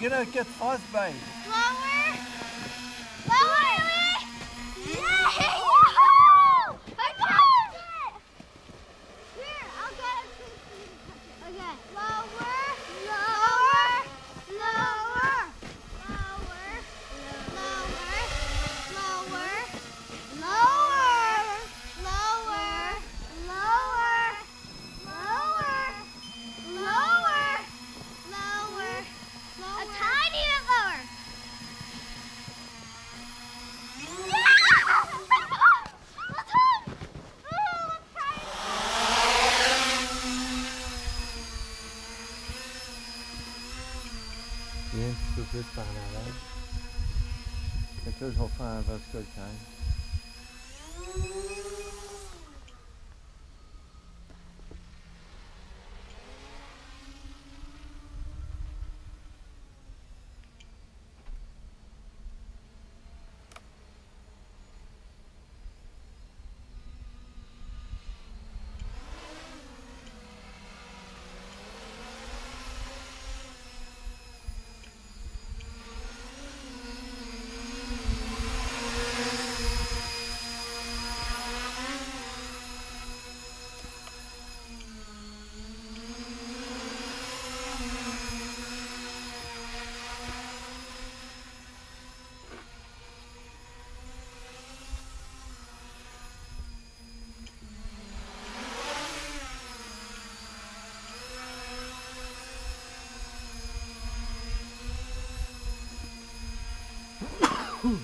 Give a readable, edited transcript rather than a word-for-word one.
gonna get frostbite. Lower. Lower. Yay! Woohoo! High five! Here, I'll get it so you can touch it. Okay. Lower. Lower. Lower. Lower. Lower. Lower. Lower. Lower. Lower. Lower. Lower. Lower. A tiny bit lower. Viens un petit peu plus par en avant. Fait que là, je vais faire un vertical climb. Whew.